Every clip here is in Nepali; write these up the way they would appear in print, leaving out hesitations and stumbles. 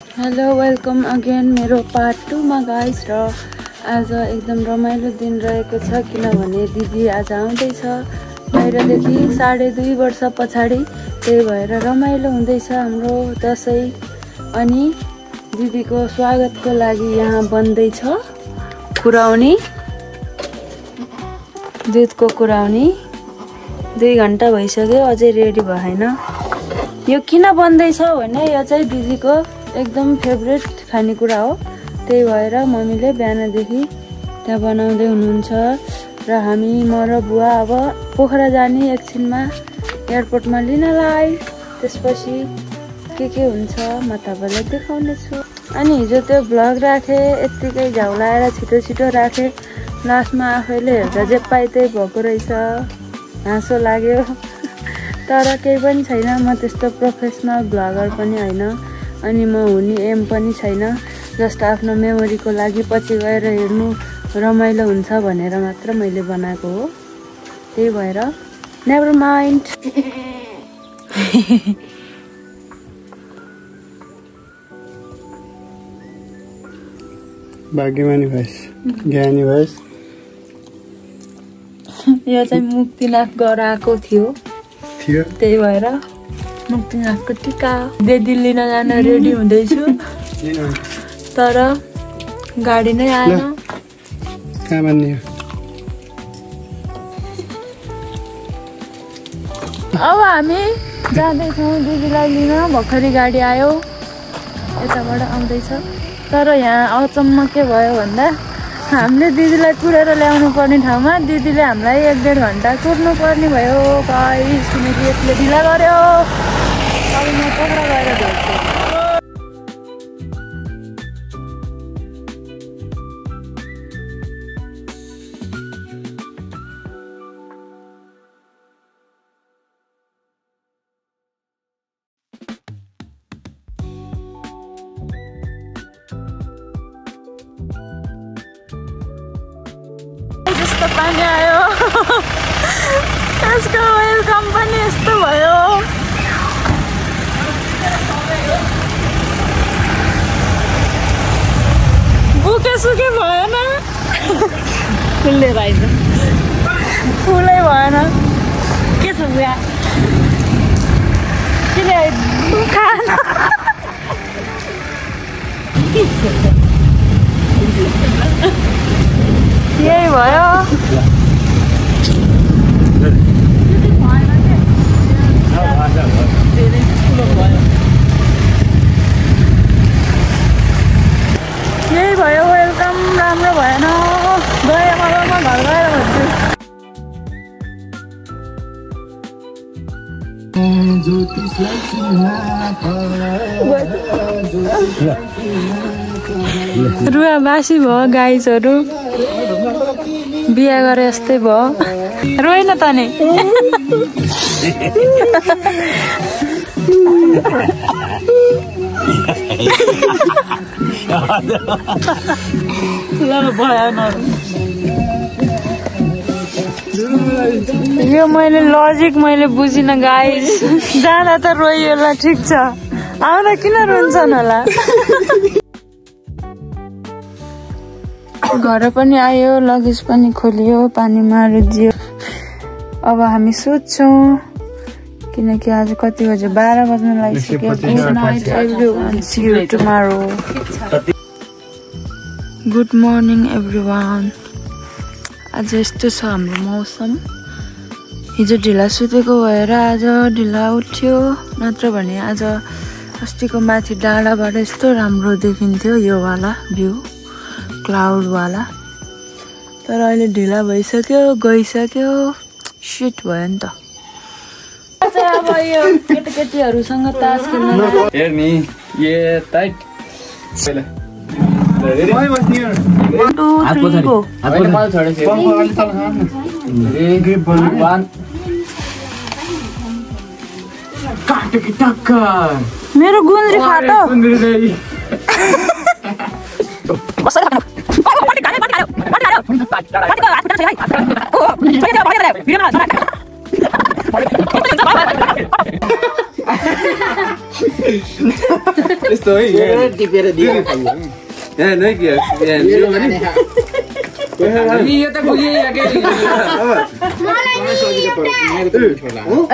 हेलो वेलकम अगेन मेरो पार्ट 2 मा गाइस। र आज एकदम रमाइलो दिन रहेको छ किनभने दिदी आज आउँदैछ बाहिरदेखि 2.5 वर्ष पछाडि। त्यही भएर रमाइलो हुँदैछ हाम्रो दशैं। अनि दिदीको स्वागतको लागि यहाँ बन्दैछ कुराउनी, दुधको कुराउनी। 2 घण्टा भइसक्यो अझै रेडी भएन। यो किन बन्दैछ भने यो चाहिँ दिदीको एकदम फेभरेट खानेकुरा हो। त्यही भएर मम्मीले बिहानदेखि त्यहाँ बनाउँदै हुनुहुन्छ र हामी म र बुवा अब पोखरा जाने एकछिनमा एयरपोर्टमा लिनलाई। त्यसपछि के हुन्छ म तपाईलाई देखाउने छु। अनि हिजो त्यो भ्लग राखे, यत्तिकै झौलाएर छिटो छिटो राखे। लास्टमा आफैले हेर्दा जे पाए त्यही भएको रहेछ। हाँसो लाग्यो तर केही पनि छैन। म त्यस्तो प्रोफेसनल भ्लगर पनि होइन अनि म हुने एम पनि छैन। जस्ट आफ्नो मेमोरीको लागि पछि गएर हेर्नु रमाइलो हुन्छ भनेर मात्र मैले बनाएको हो। त्यही भएर नेभर माइन्ड। भाग्यमानी भएस, ज्ञानी भएस। यो चाहिँ मुक्तिनाथ गराएको थियो। त्यही भएर मुक्तिनाथको टिका दिदी लिन जान रेडी हुँदैछु तर गाडी नै आएन। कहाँ भन्ने अब हामी जाँदैछौँ दिदीलाई लिन। भर्खरै गाडी आयो, यताबाट आउँदैछ। तर यहाँ अचम्म के भयो भन्दा हामीले दिदीलाई कुरेर ल्याउनु पर्ने ठाउँमा दिदीले हामीलाई 1.5 घण्टा कुर्नु पर्ने भयो गाइस, किनकि यसले ढिला गर्यो। अब म पोखरा गएर भेट्छु। यस्तो पानी आयो यसको वेलकम पनि यस्तो भयो। बुके सुके भएन, फुलले आइज फुलै भएन। के छ बुवा के ल्याए खान? यही भयो। यही भयो वेलकम। राम्रो भएन, गएर म घर गएर भन्छु। रुवा बासी भयो गाइसहरू, बिहा गरे जस्तै भयो। रोइन त नि यो मैले लजिक बुझिनँ गाइस। जाँदा त रोइयो ल, ठिक छ, आउँदा किन रुन्छन् होला। घर पनि आयो, लगेज पनि खोलियो, पानीमा रुजियो। अब हामी सुत्छौँ किनकि आज कति बजे 12 बज्न लागिसक्यो। Good night everyone, see you tomorrow. Good morning everyone. आज यस्तो छ हाम्रो मौसम। हिजो ढिला सुतेको भएर आज ढिला उठ्यो, नत्र भने आज अस्तिको माथि डाँडाबाट यस्तो राम्रो देखिन्थ्यो यो वाला भ्यू, क्लाउड वाला। तर अहिले ढिला भइसक्यो, गइसक्यो, शिट भयो नि त। अब यो केटाकेटीहरूसँग तास खेल्न हेर्नी ये टाइट पहिला मेरो गुन्द्री फाटो। यस्तो है टिपेर दियो यहाँ नै के यो त गुलियो के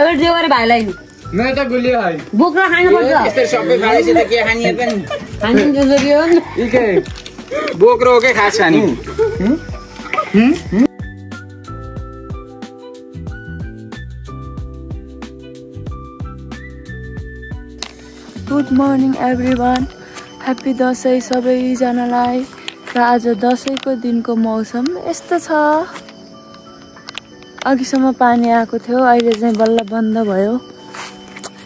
अब जे गरे भाइलाई नै त गुलियो है बोक्न खानु पर्छ यस्तो सबै खाएपछि त के खाने पनि खानु जरुरी हो नि इके बोक्रो के खास खानी good morning everyone happy Dashain सबैजनालाई र आज दसैँको दिनको मौसम यस्तो छ अघिसम्म पानी आएको थियो अहिले चाहिँ बल्ल बन्द भयो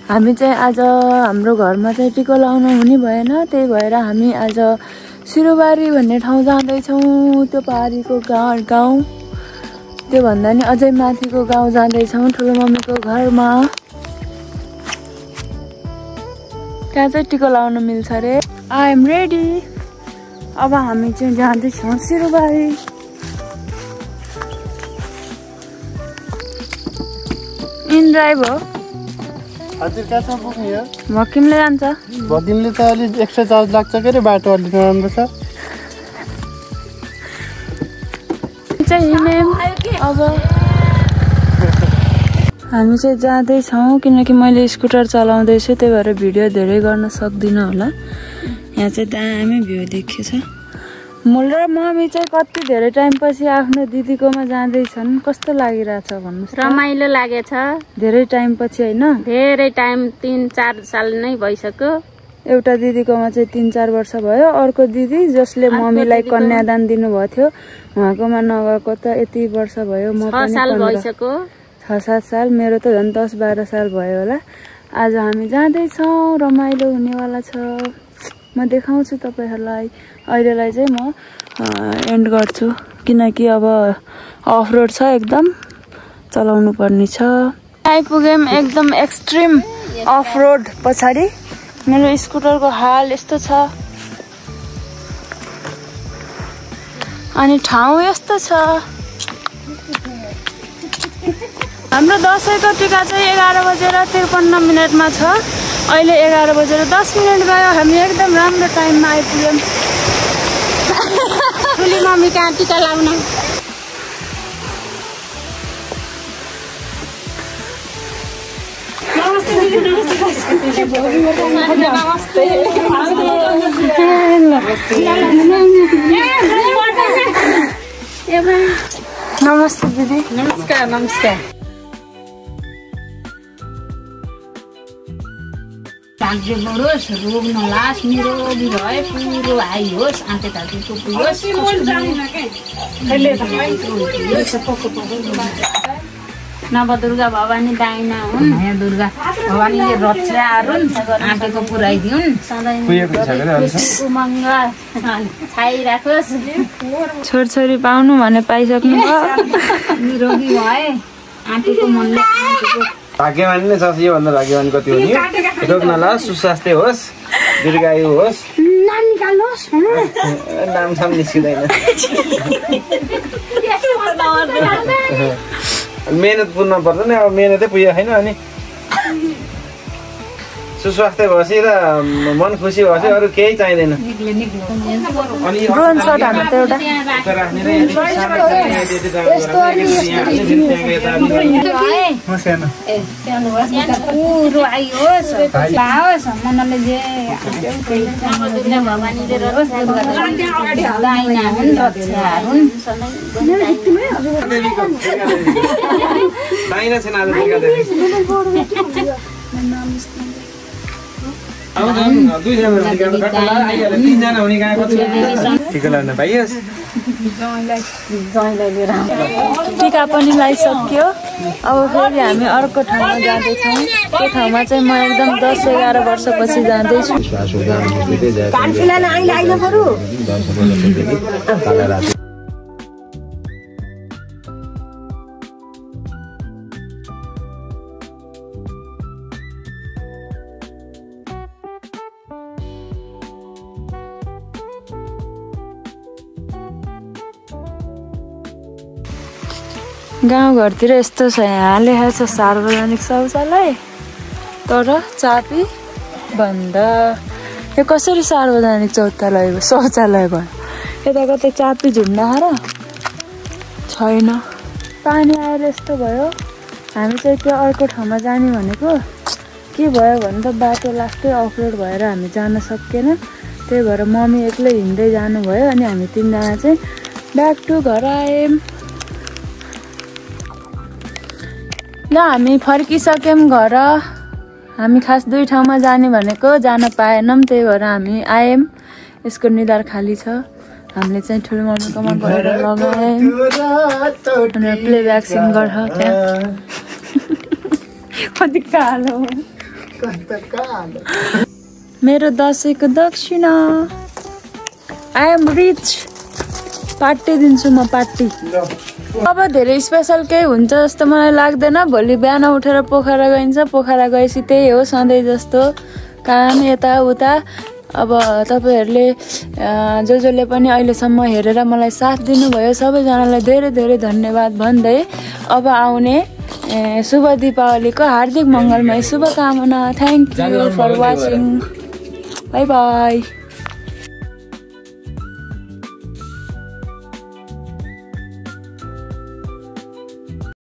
हामी चाहिँ आज हाम्रो घरमा चाहिँ टिको लाउन हुने भएन त्यही भएर हामी आज सिरुबारी भन्ने ठाउँ जाँदैछौँ त्यो पहाडीको गाउँ त्योभन्दा नि अझै माथिको गाउँ जाँदैछौँ ठुलो मम्मीको घरमा त्यहाँ चाहिँ टिको लाउन मिल्छ अरे आई एम रेडी अब हामी चाहिँ जाँदैछौँ सिरुबारी इन ड्राइभ हो हजुर कहाँ पुग्ने हो भकिमले जान्छ भकिमले त अलिक एक्स्ट्रा चार्ज लाग्छ के अरे बाटो अलिक नराम्रो छ चाहिँ हिँड्यौँ अब हामी चाहिँ जाँदैछौँ किनकि मैले स्कुटर चलाउँदैछु त्यही भएर भिडियो धेरै गर्न सक्दिनँ होला यहाँ चाहिँ दामी भ्यू देखिन्छ म र मम्मी चाहिँ कति धेरै टाइमपछि आफ्नो दिदीकोमा जाँदैछन् कस्तो लागिरहेछ भन्नुहोस् रमाइलो लागेछ धेरै टाइमपछि होइन धेरै टाइम 3-4 साल नै भइसक्यो एउटा दिदीकोमा चाहिँ 3-4 वर्ष भयो अर्को दिदी जसले मम्मीलाई कन्यादान दिनुभएको थियो उहाँकोमा नगएको त यति वर्ष भयो म 6 साल भइसक्यो 6-7 साल मेरो त झन् 10-12 साल भयो होला आज हामी जाँदैछौँ रमाइलो हुनेवाला छ म देखाउँछु तपाईहरूलाई अहिलेलाई चाहिँ म एन्ड गर्छु किनकि अब अफ रोड छ एकदम चलाउनु पर्ने छ आइपुग्यौँ एकदम एक्सट्रिम अफ रोड पछाडि मेरो स्कुटरको हाल यस्तो छ अनि ठाउँ यस्तो छ हाम्रो दसैँको टिका चाहिँ 11:53 छ अहिले 11:10 भयो हामी एकदम राम्रो टाइममा आइपुग्यौँ ठुली मम्मी कहाँ टिका लाउन नमस्ते दिदी नमस्कार नमस्कार भाग्य बढोस् रोग नलास् निरोगी भए पुरो आइयोस् आँटे ताँतेको पुगोस् नवदुर्गा भवानी दाइना हुन् नयाँ दुर्गा भवानीले रक्षा हारुन् आँटेको पुऱ्याइदिउन् सधैँ उमङ्ग छाइराखोस् छोरछोरी पाउनु भने पाइसक्नु निरोगी भए आँटेको मनले आँटेको भाग्यवान नै छ योभन्दा भाग्यवान कति हो नि रोग नलास् सुस्वास्थ्य होस् दीर्घायु होस् नाम साम निस्किँदैन मेहनत पुग्न पर्छ नि अब मेहनतै पुगेको छैन अनि सुस्वास्थ्य भएपछि र मन खुसी भएपछि अरू केही चाहिँदैन ड्रोन सट हाल्नु त एउटा पुरो आइयोस् पाओस् मनले जे भवानीले दाइना हुन् रक्षा हारुन् टिका लाउन पाइयोस् टिका पनि लगाइसक्यो अब फेरि हामी अर्को ठाउँमा जाँदैछौँ त्यो ठाउँमा चाहिँ म एकदम 10-11 वर्षपछि जाँदैछु गाउँघरतिर यस्तो छ यहाँ लेखेको छ सार्वजनिक शौचालय तर चाबी भन्दा यो कसरी सार्वजनिक शौचालय भयो यता कतै चापी झुन्डा र छैन पानी आएर यस्तो भयो हामी चाहिँ त्यो अर्को ठाउँमा जाने भनेको के भयो भने त बाटो लास्टै अफरोड भएर हामी जान सकेन त्यही भएर मम्मी एक्लै हिँड्दै जानुभयो अनि हामी तीनजना चाहिँ ब्याक टु घर आयौँ ल हामी फर्किसक्यौँ घर हामी खास 2 ठाउँमा जाने भनेको जान पाएनौँ त्यही भएर हामी आयौँ यसको निधार खाली छ हामीले चाहिँ ठुलो मम्मीकोमा गएर लगायौँ अनि प्लेब्याक सिङ्गर छ त्यहाँ कति कालो मेरो दसैँको दक्षिणा आई एम रिच पार्टी दिन्छु म पार्टी अब धेरै स्पेसल केही हुन्छ जस्तो मलाई लाग्दैन भोलि बिहान उठेर पोखरा गइन्छ पोखरा गएपछि त्यही हो सधैँ जस्तो काम यताउता अब तपाईहरूले जसले पनि अहिलेसम्म हेरेर मलाई साथ दिनुभयो सबैजनालाई धेरै धेरै धन्यवाद भन्दै अब आउने शुभ दीपावलीको हार्दिक मङ्गलमय शुभकामना thank you for watching bye by